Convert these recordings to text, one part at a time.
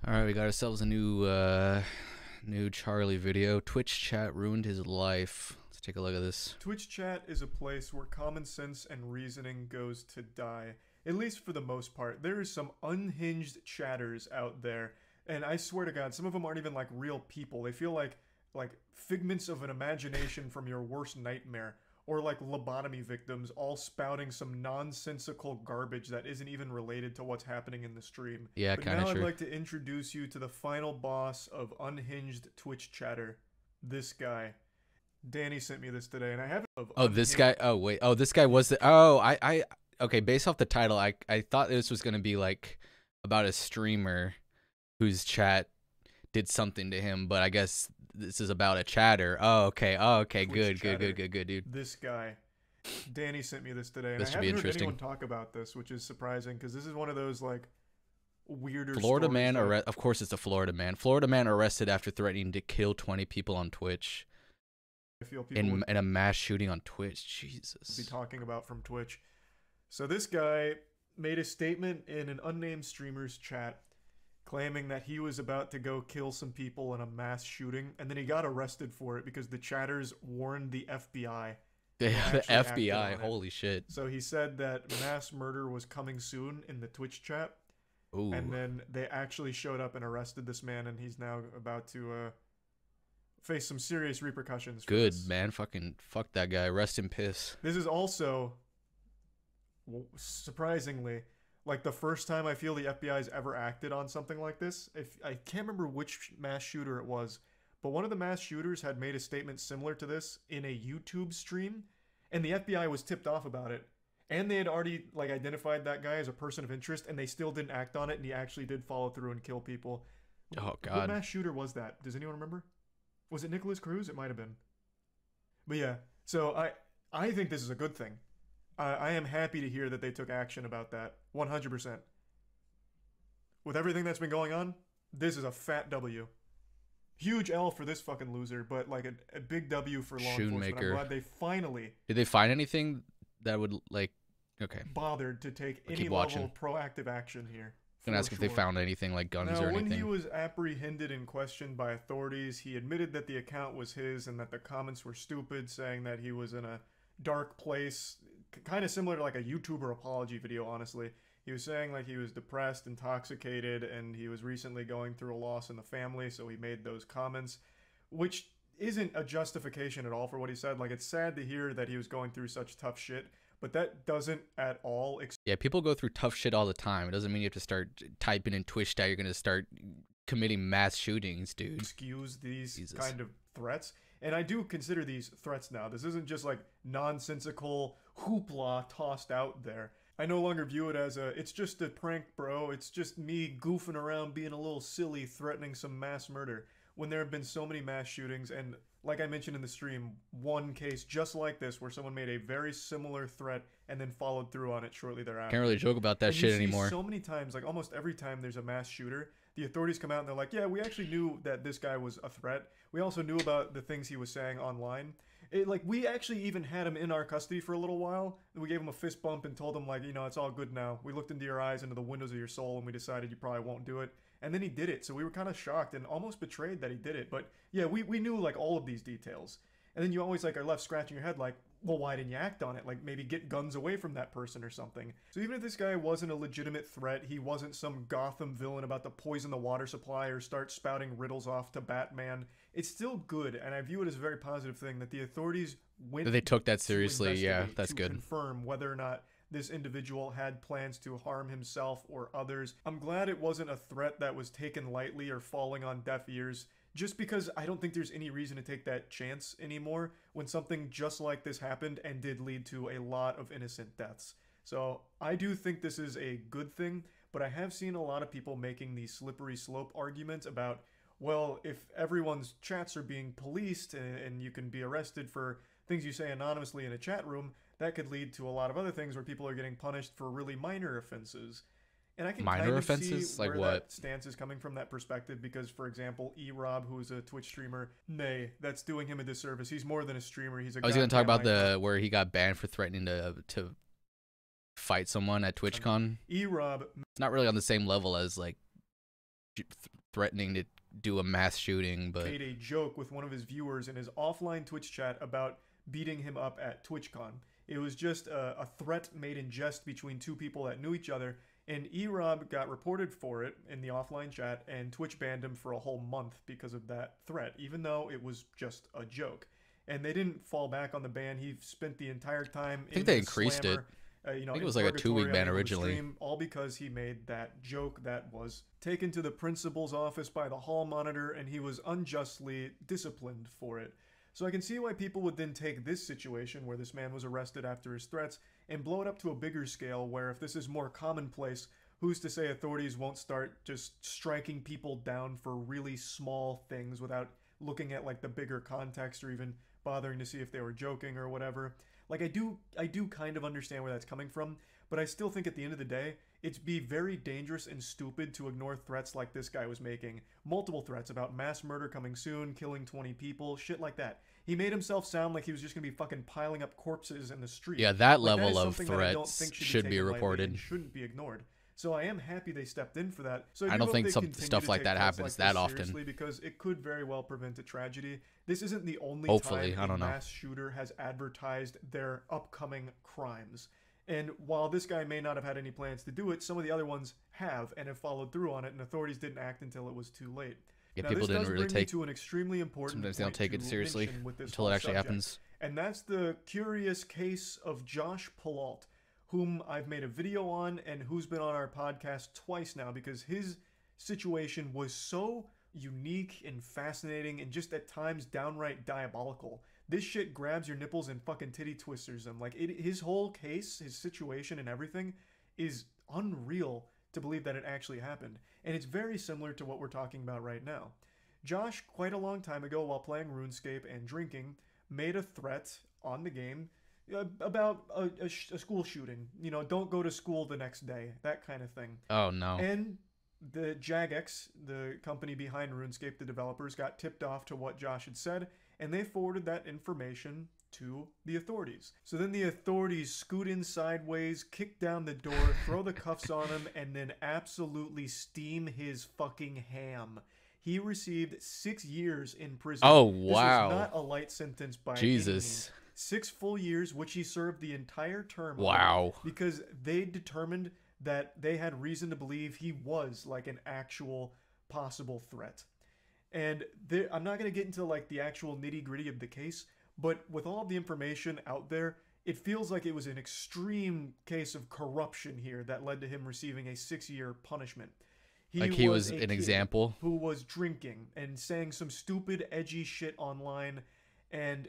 All right, we got ourselves a new Charlie video. Twitch chat ruined his life. Let's take a look at this. Twitch chat is a place where common sense and reasoning goes to die. At least for the most part. There is some unhinged chatters out there, and I swear to God, some of them aren't even like real people. They feel like figments of an imagination from your worst nightmare, or like lobotomy victims all spouting some nonsensical garbage that isn't even related to what's happening in the stream. Yeah, But kind of now I'd sure. like to introduce you to the final boss of unhinged Twitch chatter. This guy. Danny sent me this today, and I haven't. Oh, this guy. Oh, wait. Oh, this guy was the. Oh, okay. Based off the title, I thought this was gonna be like about a streamer whose chat did something to him, but I guess this is about a chatter. Oh, okay. Oh, okay. Twitch Good, chatter. good, dude. This guy. Danny sent me this today, and This I should be haven't heard interesting. anyone talk about this, which is surprising because this is one of those like weirder. Florida stories man that- arrest. Of course, it's a Florida man. Florida man arrested after threatening to kill 20 people on Twitch. I feel people would In a mass shooting on Twitch. be Jesus. talking about from Twitch. So this guy made a statement in an unnamed streamer's chat claiming that he was about to go kill some people in a mass shooting, and then he got arrested for it because the chatters warned the FBI. The actually acted FBI. on it. Holy shit. So he said that mass murder was coming soon in the Twitch chat, Ooh. and then they actually showed up and arrested this man, and he's now about to face some serious repercussions. For Good, this. man. Fucking fuck that guy. Rest in piss. This is also, surprisingly, like the first time I feel the FBI's ever acted on something like this. If I can't remember which mass shooter it was, but one of the mass shooters had made a statement similar to this in a YouTube stream, and the FBI was tipped off about it. And they had already like identified that guy as a person of interest, and they still didn't act on it, and he actually did follow through and kill people. Oh, What God. mass shooter was that? Does anyone remember? Was it Nicholas Cruz? It might have been. But yeah, so I think this is a good thing. I am happy to hear that they took action about that. 100%. With everything that's been going on, this is a fat W. Huge L for this fucking loser, but like a big W for law enforcement. I'm Shoemaker. glad they finally Did they find anything that would, like... Okay. bothered to take I'll any keep level watching. of proactive action here. I'm gonna for ask if they sure. found anything like guns Now, or when he anything. was apprehended and questioned by authorities, he admitted that the account was his and that the comments were stupid, saying that he was in a dark place, kind of similar to like a YouTuber apology video, honestly. He was saying like he was depressed, intoxicated, and he was recently going through a loss in the family, so he made those comments, which isn't a justification at all for what he said. Like, it's sad to hear that he was going through such tough shit, but that doesn't at all Yeah, people go through tough shit all the time. It doesn't mean you have to start typing in Twitch that you're gonna start committing mass shootings, dude. excuse these Jesus. kind of threats. And I do consider these threats now. This isn't just like nonsensical hoopla tossed out there. I no longer view it as it's just a prank, bro. It's just me goofing around being a little silly, threatening some mass murder. When there have been so many mass shootings, and like I mentioned in the stream, one case just like this where someone made a very similar threat and then followed through on it shortly thereafter. Can't really joke about that And you shit see anymore. So many times, like almost every time there's a mass shooter, the authorities come out and they're like, yeah, we actually knew that this guy was a threat. We also knew about the things he was saying online. Like, we actually even had him in our custody for a little while. We gave him a fist bump and told him, like, you know, it's all good now. We looked into your eyes, into the windows of your soul, and we decided you probably won't do it. And then he did it, so we were kind of shocked and almost betrayed that he did it. But yeah, we knew like all of these details. And then you always like are left scratching your head like, well, why didn't you act on it? Like, maybe get guns away from that person or something. So even if this guy wasn't a legitimate threat, he wasn't some Gotham villain about to poison the water supply or start spouting riddles off to Batman, it's still good, and I view it as a very positive thing that the authorities went They took that to seriously. Yeah, investigate, that's to good. confirm whether or not this individual had plans to harm himself or others. I'm glad it wasn't a threat that was taken lightly or falling on deaf ears, just because I don't think there's any reason to take that chance anymore when something just like this happened and did lead to a lot of innocent deaths. So I do think this is a good thing, but I have seen a lot of people making these slippery slope arguments about, well, if everyone's chats are being policed and you can be arrested for things you say anonymously in a chat room, that could lead to a lot of other things where people are getting punished for really minor offenses. And I can Minor kind of offenses? see Like where what? that stance is coming from, that perspective, because, for example, E-Rob, who's a Twitch streamer, nay, that's doing him a disservice. He's more than a streamer. He's a I was gonna talk goddamn about icon. the where he got banned for threatening to fight someone at TwitchCon. E-Rob It's not really on the same level as like threatening to do a mass shooting, but made a joke with one of his viewers in his offline Twitch chat about beating him up at TwitchCon. It was just a threat made in jest between two people that knew each other, and E-Rob got reported for it in the offline chat, and Twitch banned him for a whole month because of that threat, even though it was just a joke. And they didn't fall back on the ban. He spent the entire time I think they increased it. I think it was like a 2-week ban originally. Stream, all because he made that joke that was taken to the principal's office by the hall monitor, and he was unjustly disciplined for it. So I can see why people would then take this situation where this man was arrested after his threats and blow it up to a bigger scale, where if this is more commonplace, who's to say authorities won't start just striking people down for really small things without looking at like the bigger context or even bothering to see if they were joking or whatever. Like I do kind of understand where that's coming from, but I still think at the end of the day, it'd be very dangerous and stupid to ignore threats like this guy was making. Multiple threats about mass murder coming soon, killing 20 people, shit like that. He made himself sound like he was just going to be fucking piling up corpses in the street. Yeah, that level of threats should be reported. Shouldn't be ignored. So I am happy they stepped in for that. So I don't think stuff like that happens that often. Because it could very well prevent a tragedy. This isn't the only Hopefully, time I don't know. mass shooter has advertised their upcoming crimes. And while this guy may not have had any plans to do it, some of the other ones have and have followed through on it, and authorities didn't act until it was too late. Yeah, now, people didn't really take. To an extremely important Sometimes they don't take it seriously until it actually happens. And that's the curious case of Josh Palault, whom I've made a video on and who's been on our podcast twice now, because his situation was so unique and fascinating and just at times downright diabolical. This shit grabs your nipples and fucking titty twisters them. Like, his whole case, his situation and everything is unreal to believe that it actually happened. And it's very similar to what we're talking about right now. Josh, quite a long time ago while playing RuneScape and drinking, made a threat on the game about a school shooting. You know, don't go to school the next day, that kind of thing. Oh, no. And the Jagex, the company behind RuneScape, the developers, got tipped off to what Josh had said, and they forwarded that information to the authorities. So then the authorities scoot in sideways, kick down the door, throw the cuffs on him, and then absolutely steam his fucking ham. He received 6 years in prison. Oh, wow. This was not a light sentence by Jesus. any means. 6 full years, which he served the entire term. Wow. Because they determined that they had reason to believe he was like an actual possible threat. And I'm not going to get into like the actual nitty gritty of the case, but with all the information out there, it feels like it was an extreme case of corruption here that led to him receiving a 6-year punishment. He was an example who was drinking and saying some stupid, edgy shit online, and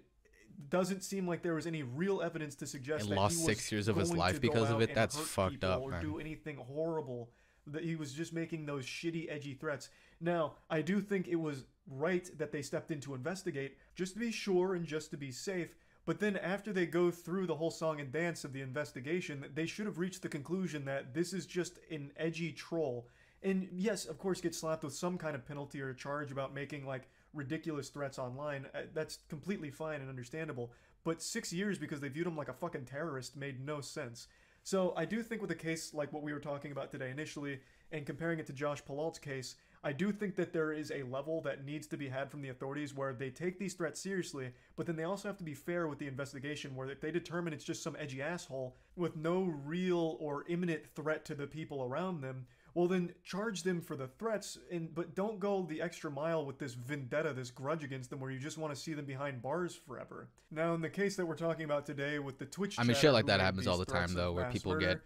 doesn't seem like there was any real evidence to suggest that lost he was 6 years of his going life to because go of out it. and That's hurt fucked people up, or man. do anything horrible. That he was just making those shitty, edgy threats. Now, I do think it was right that they stepped in to investigate, just to be sure and just to be safe. But then after they go through the whole song and dance of the investigation, they should have reached the conclusion that this is just an edgy troll. And yes, of course, get slapped with some kind of penalty or charge about making like ridiculous threats online. That's completely fine and understandable. But 6 years because they viewed him like a fucking terrorist made no sense. So I do think with a case like what we were talking about today initially, and comparing it to Josh Palault's case, I do think that there is a level that needs to be had from the authorities where they take these threats seriously, but then they also have to be fair with the investigation, where if they determine it's just some edgy asshole with no real or imminent threat to the people around them, well then charge them for the threats, but don't go the extra mile with this vendetta, this grudge against them where you just want to see them behind bars forever. Now in the case that we're talking about today with the Twitch shit like that happens all the time though, where people get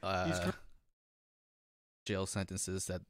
jail sentences that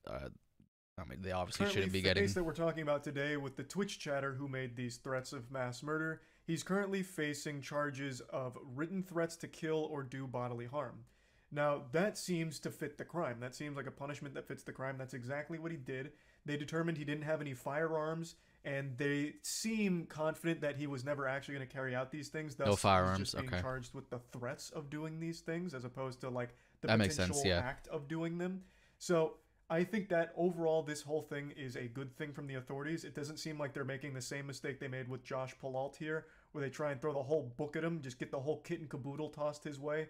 they obviously shouldn't be getting. The case that we're talking about today with the Twitch chatter who made these threats of mass murder, he's currently facing charges of written threats to kill or do bodily harm. Now, that seems to fit the crime. That seems like a punishment that fits the crime. That's exactly what he did. They determined he didn't have any firearms, and they seem confident that he was never actually going to carry out these things. Thus, no firearms, he's just being charged with the threats of doing these things, as opposed to like the that potential makes sense, yeah. act of doing them. So I think that overall this whole thing is a good thing from the authorities. It doesn't seem like they're making the same mistake they made with Josh Palault here, where they try and throw the whole book at him, just get the whole kit and caboodle tossed his way.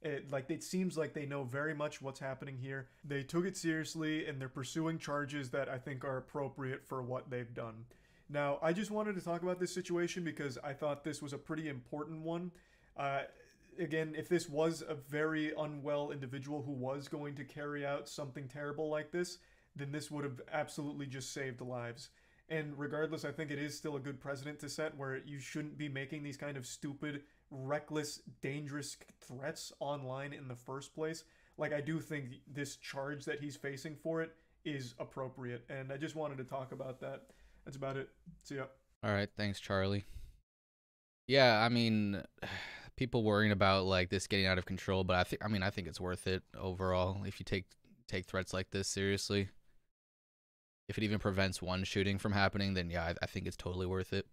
It seems like they know very much what's happening here. They took it seriously and they're pursuing charges that I think are appropriate for what they've done. Now, I just wanted to talk about this situation because I thought this was a pretty important one. Uh, Again, if this was a very unwell individual who was going to carry out something terrible like this, then this would have absolutely just saved lives. And regardless, I think it is still a good precedent to set where you shouldn't be making these kind of stupid, reckless, dangerous threats online in the first place. Like, I do think this charge that he's facing for it is appropriate, and I just wanted to talk about that. That's about it. See ya. All right, thanks, Charlie. Yeah, I mean, people worrying about like this getting out of control, but I think it's worth it overall if you take threats like this seriously. If it even prevents one shooting from happening, then yeah, I think it's totally worth it.